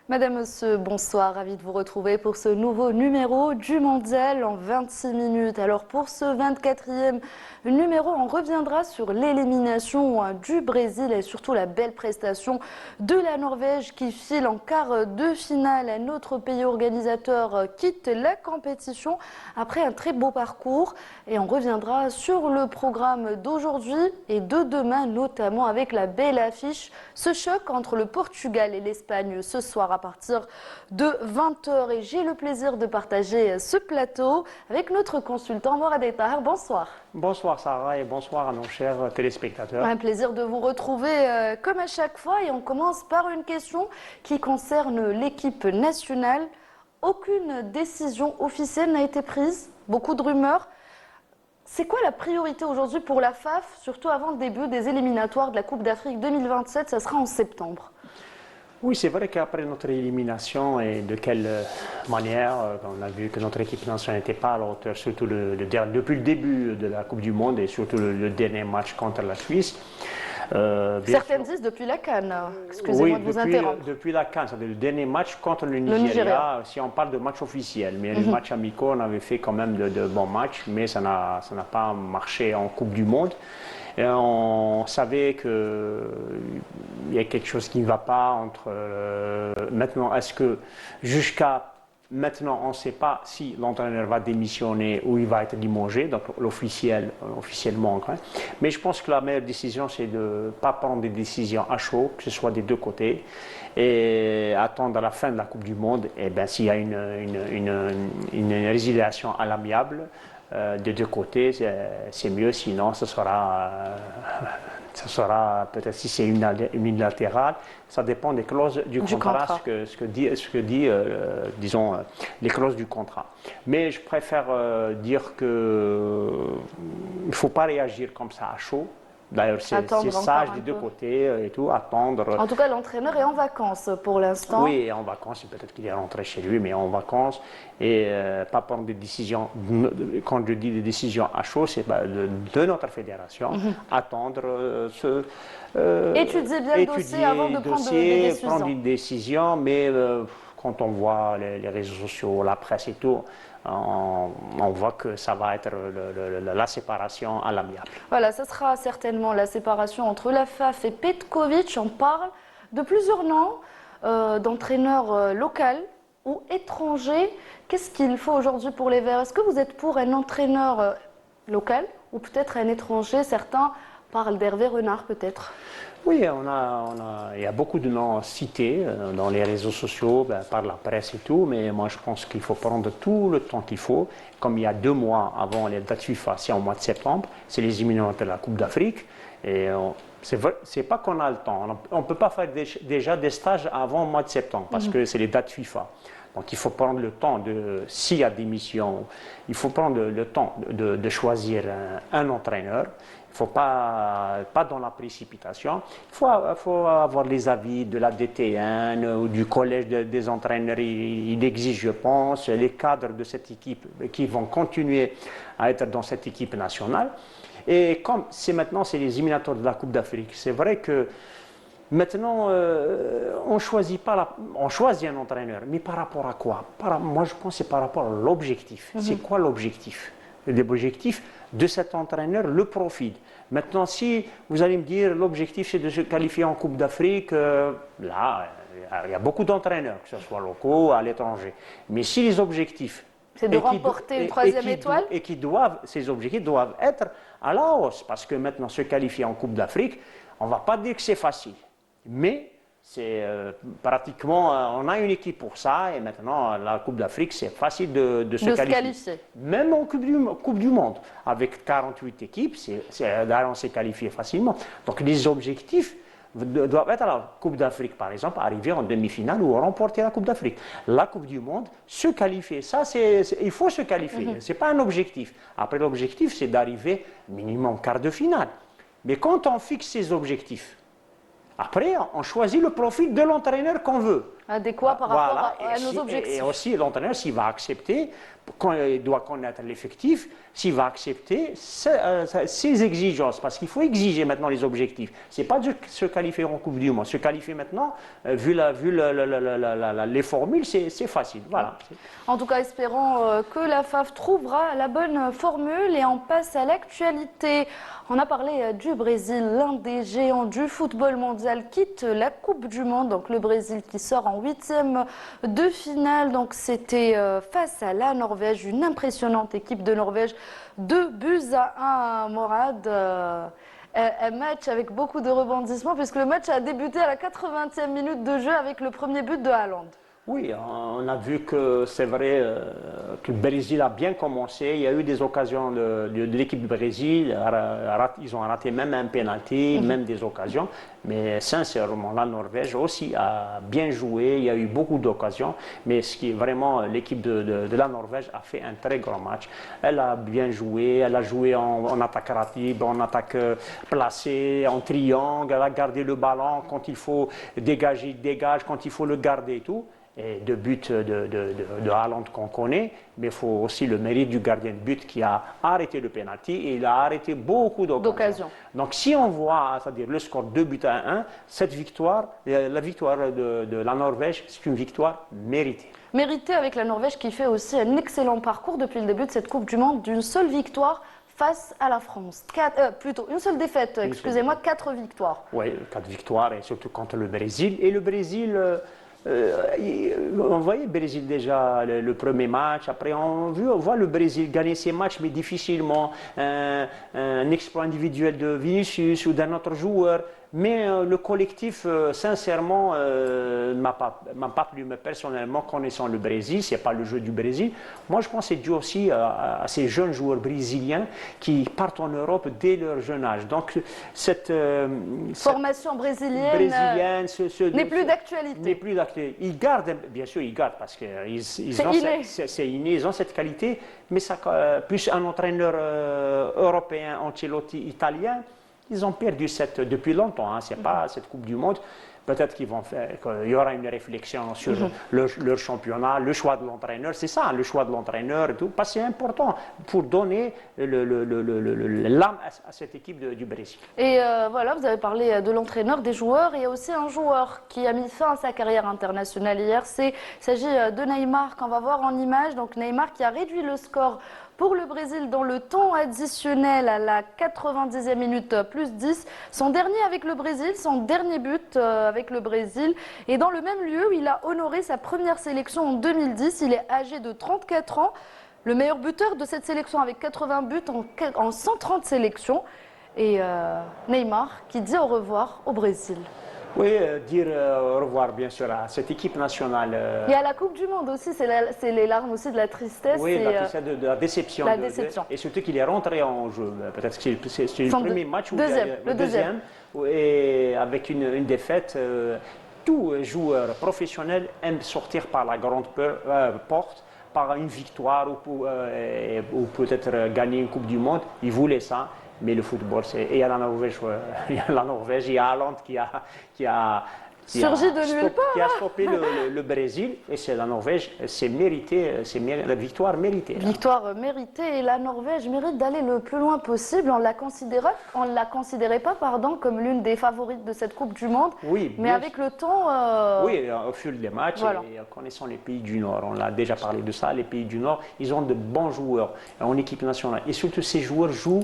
Madame, Monsieur, bonsoir, ravi de vous retrouver pour ce nouveau numéro du Mondial en 26 minutes. Alors pour ce 24e numéro, on reviendra sur l'élimination du Brésil et surtout la belle prestation de la Norvège qui file en quart de finale. Notre pays organisateur quitte la compétition après un très beau parcours et on reviendra sur le programme d'aujourd'hui et de demain, notamment avec la belle affiche, ce choc entre le Portugal et l'Espagne ce soir à partir de 20h. Et j'ai le plaisir de partager ce plateau avec notre consultant Morad Tahar. Bonsoir. Bonsoir Sarah et bonsoir à nos chers téléspectateurs. Un plaisir de vous retrouver comme à chaque fois et on commence par une question qui concerne l'équipe nationale. Aucune décision officielle n'a été prise, beaucoup de rumeurs. C'est quoi la priorité aujourd'hui pour la FAF, surtout avant le début des éliminatoires de la Coupe d'Afrique 2027, ça sera en septembre? Oui, c'est vrai qu'après notre élimination et de quelle manière, on a vu que notre équipe nationale n'était pas à la hauteur, surtout depuis le début de la Coupe du Monde et surtout le dernier match contre la Suisse. Certains disent depuis la CAN, excusez-moi de vous interrompre. Depuis la CAN, c'est-à-dire le dernier match contre le Nigeria, si on parle de match officiel. Mais les matchs amicaux, on avait fait quand même de bons matchs, mais ça n'a pas marché en Coupe du Monde. Et on savait qu'il y a quelque chose qui ne va pas entre... maintenant, est-ce que jusqu'à maintenant, on ne sait pas si l'entraîneur va démissionner ou il va être limogé, donc officiellement. Mais je pense que la meilleure décision, c'est de ne pas prendre des décisions à chaud, que ce soit des deux côtés, et attendre à la fin de la Coupe du Monde. Et bien, s'il y a une résiliation à l'amiable, des deux côtés, c'est mieux, sinon ce sera peut-être si c'est unilatéral, ça dépend des clauses du contrat. Ce que dit disons, les clauses du contrat. Mais je préfère dire qu'il ne faut pas réagir comme ça à chaud. D'ailleurs, c'est sage des deux côtés et tout, attendre. En tout cas, l'entraîneur est en vacances pour l'instant. Oui, en vacances, peut-être qu'il est rentré chez lui, mais en vacances. Et pas prendre des décisions, quand je dis des décisions à chaud, c'est de notre fédération, attendre, étudier bien le dossier avant de prendre des décisions. Prendre une décision, mais quand on voit les réseaux sociaux, la presse et tout, on voit que ça va être la séparation à l'amiable. Voilà, ça sera certainement la séparation entre la FAF et Petkovic. On parle de plusieurs noms d'entraîneurs locaux ou étrangers. Qu'est-ce qu'il faut aujourd'hui pour les Verts? Est-ce que vous êtes pour un entraîneur local ou peut-être un étranger? Certains parlent d'Hervé Renard peut-être. Oui, il y a beaucoup de noms cités dans les réseaux sociaux, par la presse et tout, mais moi je pense qu'il faut prendre tout le temps qu'il faut. Comme il y a 2 mois avant les dates FIFA, c'est au mois de septembre, c'est les éliminatoires de la Coupe d'Afrique. Et c'est pas qu'on a le temps, on ne peut pas faire déjà des stages avant le mois de septembre parce que c'est les dates FIFA. Donc il faut prendre le temps, s'il y a des missions, il faut prendre le temps de choisir un entraîneur. Il ne faut pas dans la précipitation. Il faut avoir les avis de la DTN ou du collège des entraîneurs. Il exige, je pense, les cadres de cette équipe qui vont continuer à être dans cette équipe nationale. Et comme maintenant, c'est les éliminatoires de la Coupe d'Afrique, c'est vrai que maintenant, on choisit un entraîneur, mais par rapport à quoi? Moi, je pense que c'est par rapport à l'objectif. C'est quoi l'objectif? L'objectif de cet entraîneur, le profil. Maintenant, si vous allez me dire l'objectif c'est de se qualifier en Coupe d'Afrique, là, il y a beaucoup d'entraîneurs, que ce soit locaux ou à l'étranger. Mais si les objectifs... C'est de remporter une 3e étoile? Et ces objectifs doivent être à la hausse, parce que maintenant, se qualifier en Coupe d'Afrique, on ne va pas dire que c'est facile. Mais c'est pratiquement, on a une équipe pour ça, et maintenant la Coupe d'Afrique, c'est facile de se qualifier. Même en Coupe du Monde, avec 48 équipes, on s'est qualifié facilement. Donc les objectifs doivent être à la Coupe d'Afrique, par exemple, arriver en demi-finale ou remporter la Coupe d'Afrique. La Coupe du Monde, se qualifier, il faut se qualifier, ce n'est pas un objectif. Après, l'objectif, c'est d'arriver minimum quart de finale. Mais quand on fixe ces objectifs, après, on choisit le profil de l'entraîneur qu'on veut. adéquat par rapport Voilà. à nos objectifs. Et aussi l'entraîneur, s'il va accepter, quand il doit connaître l'effectif, s'il va accepter ses exigences, parce qu'il faut exiger maintenant les objectifs. Ce n'est pas de se qualifier en Coupe du Monde. Se qualifier maintenant, vu les formules, c'est facile. Voilà. En tout cas, espérons que la FAF trouvera la bonne formule et on passe à l'actualité. On a parlé du Brésil, l'un des géants du football mondial quitte la Coupe du Monde. Donc le Brésil qui sort en huitième de finale. Donc c'était face à la Norvège, une impressionnante équipe de Norvège, 2-1, Morad. Un match avec beaucoup de rebondissements puisque le match a débuté à la 80e minute de jeu avec le premier but de Haaland. Oui, on a vu que c'est vrai que le Brésil a bien commencé. Il y a eu des occasions de l'équipe du Brésil. Ils ont raté même un penalty, même des occasions. Mais sincèrement, la Norvège aussi a bien joué. Il y a eu beaucoup d'occasions. Mais ce qui est vraiment, l'équipe de la Norvège a fait un très grand match. Elle a bien joué. Elle a joué en attaque rapide, en attaque placée, en triangle. Elle a gardé le ballon quand il faut dégager, il dégage, quand il faut le garder et tout. Et de but de Haaland qu'on connaît, mais il faut aussi le mérite du gardien de but qui a arrêté le penalty et il a arrêté beaucoup d'occasions. Donc si on voit, c'est-à-dire le score 2-1, cette victoire, la victoire de la Norvège, c'est une victoire méritée. Méritée avec la Norvège qui fait aussi un excellent parcours depuis le début de cette Coupe du Monde, d'une seule victoire face à la France. Plutôt une seule défaite, excusez-moi, 4 victoires. Oui, 4 victoires et surtout contre le Brésil. Et le Brésil... on voyait le Brésil déjà le premier match, après on voit le Brésil gagner ses matchs mais difficilement, un exploit individuel de Vinicius ou d'un autre joueur, mais le collectif sincèrement m'a pas plu, mais personnellement connaissant le Brésil, c'est pas le jeu du Brésil, moi je pense que c'est dû aussi à ces jeunes joueurs brésiliens qui partent en Europe dès leur jeune âge, donc cette formation brésilienne n'est plus d'actualité. Ils gardent, bien sûr, ils gardent parce que c'est inné, ils ont cette qualité, mais ça, plus un entraîneur européen, Ancelotti italien, ils ont perdu depuis longtemps. Hein, c'est pas cette Coupe du Monde. Peut-être qu'il y aura une réflexion sur leur championnat, le choix de l'entraîneur. C'est ça, le choix de l'entraîneur et tout. Parce que c'est important pour donner l'âme à cette équipe du Brésil. Et voilà, vous avez parlé de l'entraîneur, des joueurs. Il y a aussi un joueur qui a mis fin à sa carrière internationale hier. Il s'agit de Neymar, qu'on va voir en image. Donc Neymar qui a réduit le score pour le Brésil dans le temps additionnel à la 90e minute plus 10. Son dernier avec le Brésil, son dernier but avec le Brésil. Et dans le même lieu, il a honoré sa première sélection en 2010. Il est âgé de 34 ans. Le meilleur buteur de cette sélection avec 80 buts en 130 sélections. Et Neymar qui dit au revoir au Brésil. Oui, dire au revoir bien sûr à cette équipe nationale. Et à la Coupe du Monde aussi, c'est les larmes aussi de la tristesse. Oui, de la déception. Et surtout qu'il est rentré en jeu. Peut-être que c'est le premier match ou le deuxième. Et avec une défaite, tout joueur professionnel aime sortir par la grande porte, par une victoire ou peut-être gagner une Coupe du Monde. Il voulait ça. Mais le football, il y a la Norvège, il y a Haaland qui a surgi de nulle part. Qui a stoppé le Brésil. Et c'est la Norvège, c'est mérité, la victoire méritée. Victoire méritée et la Norvège mérite d'aller le plus loin possible. On ne la considérait pas comme l'une des favorites de cette Coupe du Monde. Oui, mais avec le temps... Oui, au fil des matchs, voilà. Et connaissant les pays du Nord, on a déjà parlé de ça, les pays du Nord, ils ont de bons joueurs en équipe nationale. Et surtout, ces joueurs jouent.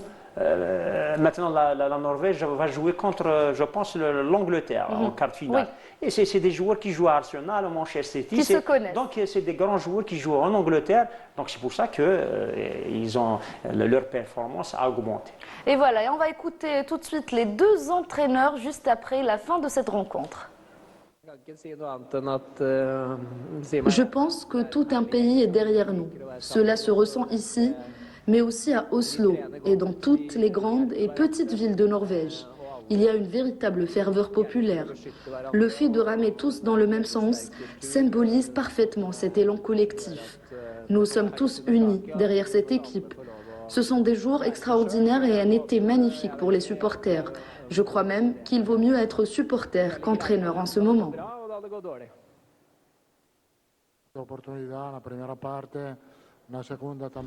Maintenant, la Norvège va jouer contre, je pense, l'Angleterre en quart de finale. Oui. Et c'est des joueurs qui jouent à Arsenal, à Manchester City. Qui se connaissent. Donc, c'est des grands joueurs qui jouent en Angleterre. Donc, c'est pour ça que leur performance a augmenté. Et voilà, et on va écouter tout de suite les deux entraîneurs juste après la fin de cette rencontre. Je pense que tout un pays est derrière nous. Cela se ressent ici, mais aussi à Oslo et dans toutes les grandes et petites villes de Norvège. Il y a une véritable ferveur populaire. Le fait de ramer tous dans le même sens symbolise parfaitement cet élan collectif. Nous sommes tous unis derrière cette équipe. Ce sont des jours extraordinaires et un été magnifique pour les supporters. Je crois même qu'il vaut mieux être supporter qu'entraîneur en ce moment.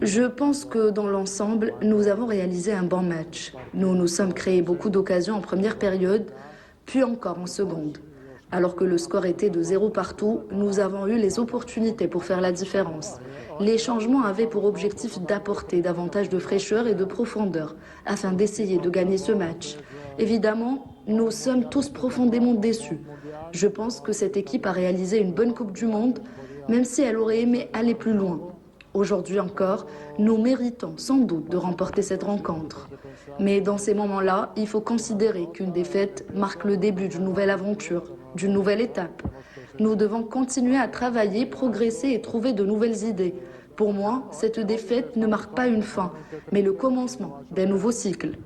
Je pense que dans l'ensemble, nous avons réalisé un bon match. Nous nous sommes créés beaucoup d'occasions en première période, puis encore en seconde. Alors que le score était de 0 partout, nous avons eu les opportunités pour faire la différence. Les changements avaient pour objectif d'apporter davantage de fraîcheur et de profondeur afin d'essayer de gagner ce match. Évidemment, nous sommes tous profondément déçus. Je pense que cette équipe a réalisé une bonne Coupe du Monde, même si elle aurait aimé aller plus loin. Aujourd'hui encore, nous méritons sans doute de remporter cette rencontre. Mais dans ces moments-là, il faut considérer qu'une défaite marque le début d'une nouvelle aventure, d'une nouvelle étape. Nous devons continuer à travailler, progresser et trouver de nouvelles idées. Pour moi, cette défaite ne marque pas une fin, mais le commencement d'un nouveau cycle.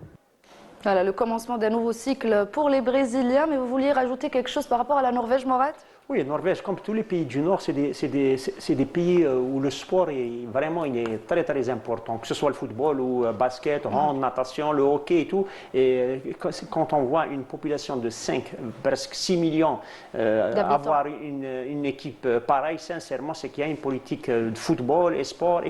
Voilà, le commencement d'un nouveau cycle pour les Brésiliens. Mais vous vouliez rajouter quelque chose par rapport à la Norvège, Morat? Oui, la Norvège, comme tous les pays du Nord, c'est des pays où le sport est vraiment très très important, que ce soit le football ou le basket, hand, natation, le hockey et tout. Et quand on voit une population de 5, presque 6 millions, avoir une équipe pareille, sincèrement, c'est qu'il y a une politique de football et sport.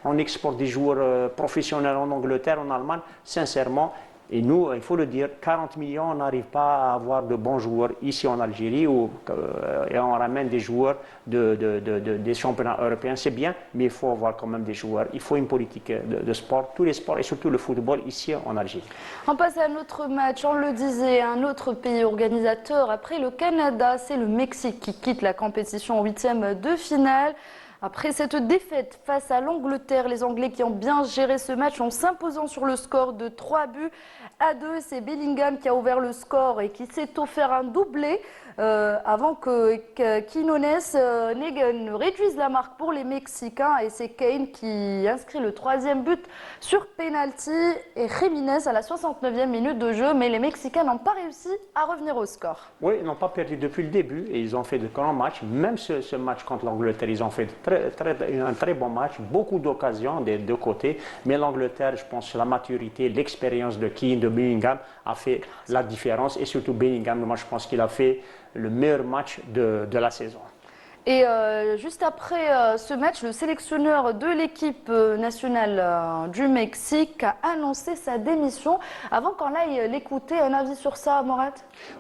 On exporte des joueurs professionnels en Angleterre, en Allemagne, sincèrement. Et nous, il faut le dire, 40 millions, on n'arrive pas à avoir de bons joueurs ici en Algérie et on ramène des joueurs des championnats européens. C'est bien, mais il faut avoir quand même des joueurs. Il faut une politique de sport, tous les sports et surtout le football ici en Algérie. On passe à un autre match, on le disait, un autre pays organisateur. Après le Canada, c'est le Mexique qui quitte la compétition en 8e de finale. Après cette défaite face à l'Angleterre, les Anglais qui ont bien géré ce match en s'imposant sur le score de 3-2. C'est Bellingham qui a ouvert le score et qui s'est offert un doublé avant que Quinones ne réduise la marque pour les Mexicains. Et c'est Kane qui inscrit le 3e but sur penalty et Jiménez à la 69e minute de jeu. Mais les Mexicains n'ont pas réussi à revenir au score. Oui, ils n'ont pas perdu depuis le début et ils ont fait de grands matchs. Même ce match contre l'Angleterre, ils ont fait un très bon match, beaucoup d'occasions des deux côtés. Mais l'Angleterre, je pense, la maturité, l'expérience de Keane, de Bellingham a fait la différence. Et surtout Bellingham, moi je pense qu'il a fait le meilleur match de la saison. Et juste après ce match, le sélectionneur de l'équipe nationale du Mexique a annoncé sa démission. Avant qu'on aille l'écouter, un avis sur ça, Morat?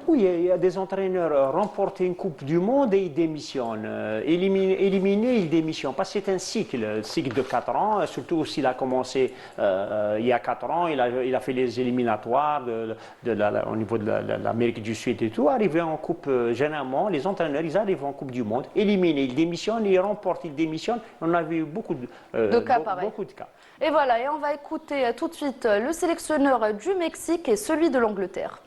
Oui, il y a des entraîneurs remporter une Coupe du Monde et ils démissionnent. Éliminés, ils démissionnent. Parce que c'est un cycle de 4 ans. Surtout s'il a commencé il y a 4 ans, il a fait les éliminatoires au niveau de l'Amérique du Sud et tout. Arrivé en Coupe, généralement, les entraîneurs, ils arrivent en Coupe du Monde. Ils démissionnent, ils remportent, ils démissionnent. On a vu beaucoup de cas pareils. Beaucoup de cas. Et voilà, et on va écouter tout de suite le sélectionneur du Mexique et celui de l'Angleterre.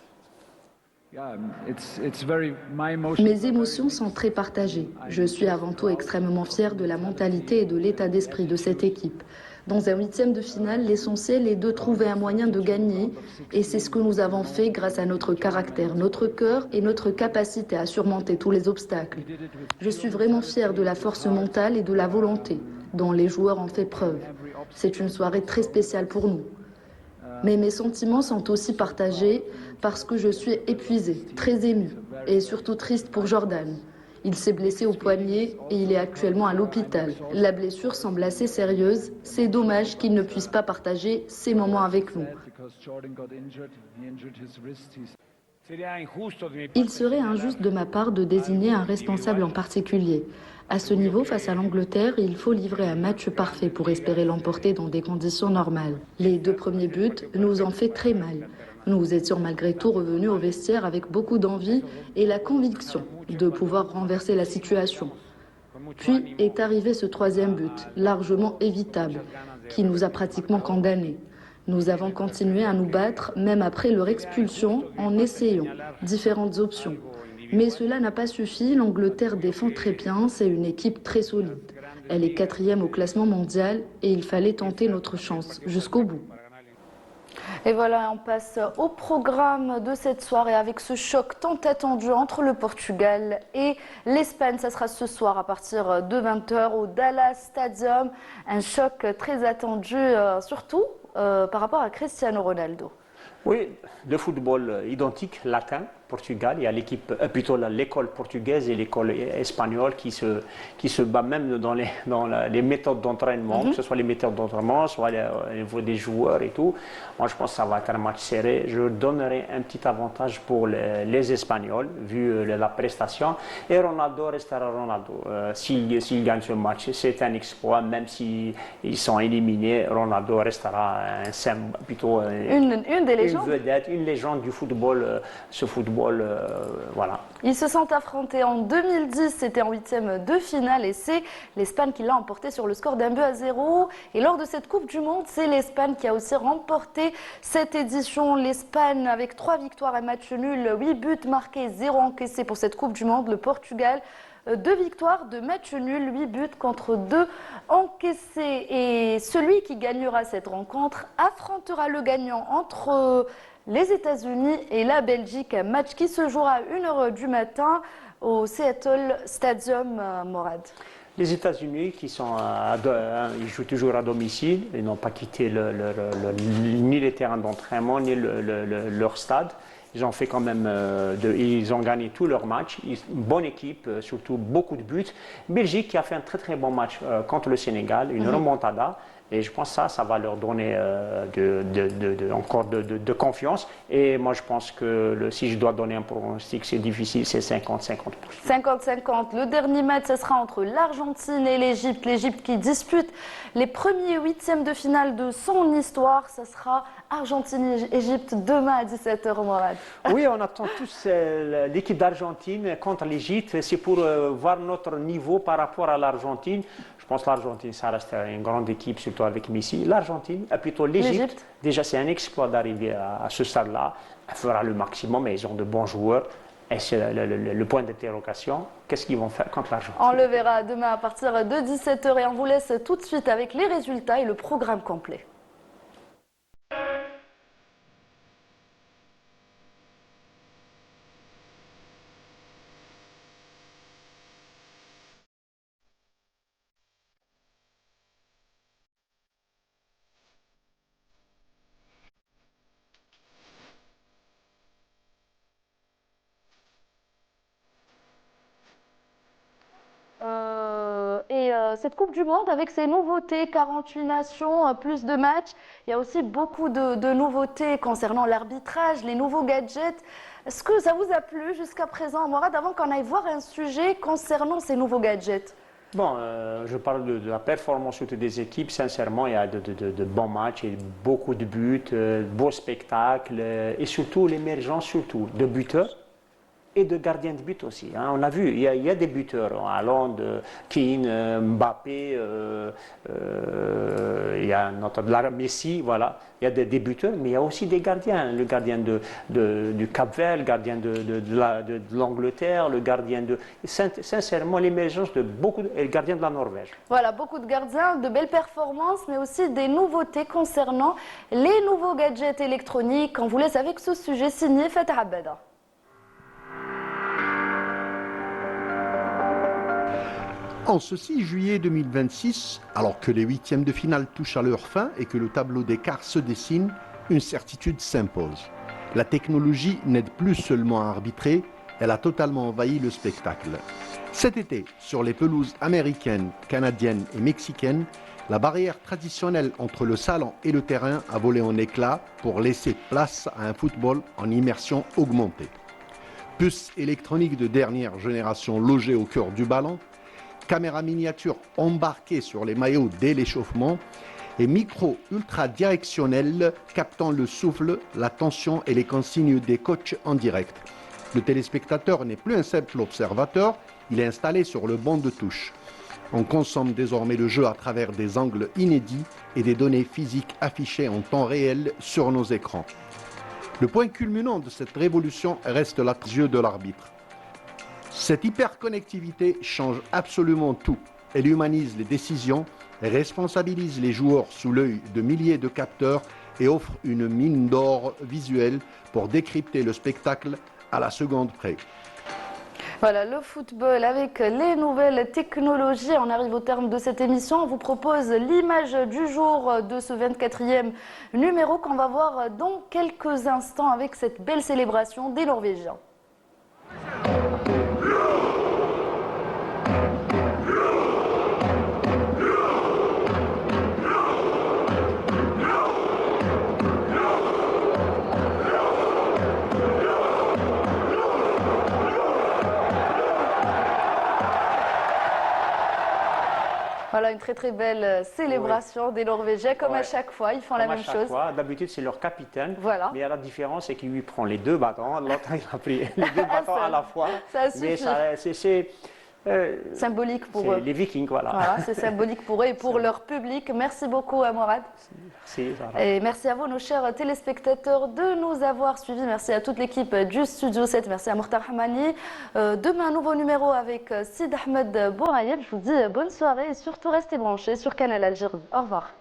Mes émotions sont très partagées. Je suis avant tout extrêmement fière de la mentalité et de l'état d'esprit de cette équipe. Dans un 8e de finale, l'essentiel est de trouver un moyen de gagner et c'est ce que nous avons fait grâce à notre caractère, notre cœur et notre capacité à surmonter tous les obstacles. Je suis vraiment fière de la force mentale et de la volonté dont les joueurs ont fait preuve. C'est une soirée très spéciale pour nous. Mais mes sentiments sont aussi partagés parce que je suis épuisée, très émue et surtout triste pour Jordan. Il s'est blessé au poignet et il est actuellement à l'hôpital. La blessure semble assez sérieuse. C'est dommage qu'il ne puisse pas partager ces moments avec nous. Il serait injuste de ma part de désigner un responsable en particulier. À ce niveau, face à l'Angleterre, il faut livrer un match parfait pour espérer l'emporter dans des conditions normales. Les 2 premiers buts nous ont fait très mal. Nous étions malgré tout revenus au vestiaire avec beaucoup d'envie et la conviction de pouvoir renverser la situation. Puis est arrivé ce 3e but, largement évitable, qui nous a pratiquement condamnés. Nous avons continué à nous battre, même après leur expulsion, en essayant différentes options. Mais cela n'a pas suffi, l'Angleterre défend très bien, c'est une équipe très solide. Elle est 4e au classement mondial et il fallait tenter notre chance jusqu'au bout. Et voilà, on passe au programme de cette soirée avec ce choc tant attendu entre le Portugal et l'Espagne. Ça sera ce soir à partir de 20h au Dallas Stadium. Un choc très attendu, surtout par rapport à Cristiano Ronaldo. Oui, le football identique, latin, Portugal. Il y a l'équipe, plutôt l'école portugaise et l'école espagnole qui se bat même dans les méthodes d'entraînement, que ce soit les méthodes d'entraînement, soit au niveau des joueurs et tout. Moi, je pense que ça va être un match serré. Je donnerai un petit avantage pour les Espagnols, vu la prestation. Et Ronaldo restera Ronaldo. S'il gagne ce match, c'est un exploit, même s'ils sont éliminés, Ronaldo restera plutôt une des légendes. Une vedette, une légende du football, ce football, voilà. Ils se sont affrontés en 2010, c'était en huitième de finale et c'est l'Espagne qui l'a emporté sur le score d'1-0. Et lors de cette Coupe du Monde, c'est l'Espagne qui a aussi remporté cette édition. L'Espagne avec 3 victoires et match nul, 8 buts marqués, 0 encaissés pour cette Coupe du Monde. Le Portugal, 2 victoires, 2 matchs nuls, 8 buts contre 2 encaissés. Et celui qui gagnera cette rencontre affrontera le gagnant entre les États-Unis et la Belgique. Un match qui se jouera à 1h du matin au Seattle Stadium, Morad. Les États-Unis, ils jouent toujours à domicile, ils n'ont pas quitté ni les terrains d'entraînement, ni leur stade. Ils ont fait quand même, ils ont gagné tous leurs matchs. Une bonne équipe, surtout beaucoup de buts. Belgique qui a fait un très très bon match contre le Sénégal, une remontada. Et je pense que ça va leur donner encore de confiance. Et moi, je pense que si je dois donner un pronostic, c'est difficile, c'est 50-50. 50-50. Le dernier match, ce sera entre l'Argentine et l'Égypte. L'Égypte qui dispute les premiers huitièmes de finale de son histoire. Ce sera Argentine-Égypte demain à 17h, Morad. Oui, on attend tous l'équipe d'Argentine contre l'Égypte. C'est pour voir notre niveau par rapport à l'Argentine. Je pense que l'Argentine, ça reste une grande équipe, surtout avec Messi. L'Argentine, plutôt l'Égypte. Déjà, c'est un exploit d'arriver à ce stade-là. Elle fera le maximum, mais ils ont de bons joueurs. Et c'est le point d'interrogation. Qu'est-ce qu'ils vont faire contre l'Argentine? On le verra demain à partir de 17h. Et on vous laisse tout de suite avec les résultats et le programme complet. Cette Coupe du Monde avec ses nouveautés, 48 nations, plus de matchs, il y a aussi beaucoup de nouveautés concernant l'arbitrage, les nouveaux gadgets. Est-ce que ça vous a plu jusqu'à présent, Morad, avant qu'on aille voir un sujet concernant ces nouveaux gadgets? Bon, je parle de la performance des équipes. Sincèrement, il y a de bons matchs, et beaucoup de buts, beaux spectacles et surtout l'émergence de buteurs et de gardiens de but aussi. Hein. On a vu, il y a des buteurs, Haaland, Keane, Mbappé, il y a Messi, voilà. Il y a des buteurs, mais il y a aussi des gardiens. Le gardien du Cap-Vert, le gardien de l'Angleterre, le gardien de... Sincèrement, l'émergence de beaucoup et le gardien de la Norvège. Voilà, beaucoup de gardiens, de belles performances, mais aussi des nouveautés concernant les nouveaux gadgets électroniques. On vous laisse avec ce sujet signé Fatah Abada. En ce 6 juillet 2026, alors que les huitièmes de finale touchent à leur fin et que le tableau d'écart se dessine, une certitude s'impose. La technologie n'aide plus seulement à arbitrer, elle a totalement envahi le spectacle. Cet été, sur les pelouses américaines, canadiennes et mexicaines, la barrière traditionnelle entre le salon et le terrain a volé en éclats pour laisser place à un football en immersion augmentée. Puces électroniques de dernière génération logées au cœur du ballon, caméras miniatures embarquées sur les maillots dès l'échauffement et micros ultra directionnels captant le souffle, la tension et les consignes des coachs en direct. Le téléspectateur n'est plus un simple observateur, il est installé sur le banc de touche. On consomme désormais le jeu à travers des angles inédits et des données physiques affichées en temps réel sur nos écrans. Le point culminant de cette révolution reste les yeux de l'arbitre. Cette hyperconnectivité change absolument tout. Elle humanise les décisions, responsabilise les joueurs sous l'œil de milliers de capteurs et offre une mine d'or visuelle pour décrypter le spectacle à la seconde près. Voilà, le football avec les nouvelles technologies. On arrive au terme de cette émission. On vous propose l'image du jour de ce 24e numéro qu'on va voir dans quelques instants avec cette belle célébration des Norvégiens. Voilà, une très très belle célébration des Norvégiens, comme à chaque fois, ils font la même chose. D'habitude, c'est leur capitaine. Voilà. Mais la différence, c'est qu'il lui prend les deux bâtons, l'autre il a pris les deux bâtons à la fois. Ça suffit. Mais c'est symbolique pour eux. Les Vikings, voilà. Voilà, c'est symbolique pour eux et pour leur public. Merci beaucoup, Morad. Merci, Zahra. Et merci à vous, nos chers téléspectateurs, de nous avoir suivis. Merci à toute l'équipe du Studio 7. Merci à Mokhtar Hamani. Demain, un nouveau numéro avec Sid Ahmed Bourayeb. Je vous dis bonne soirée et surtout restez branchés sur Canal Algérie. Au revoir.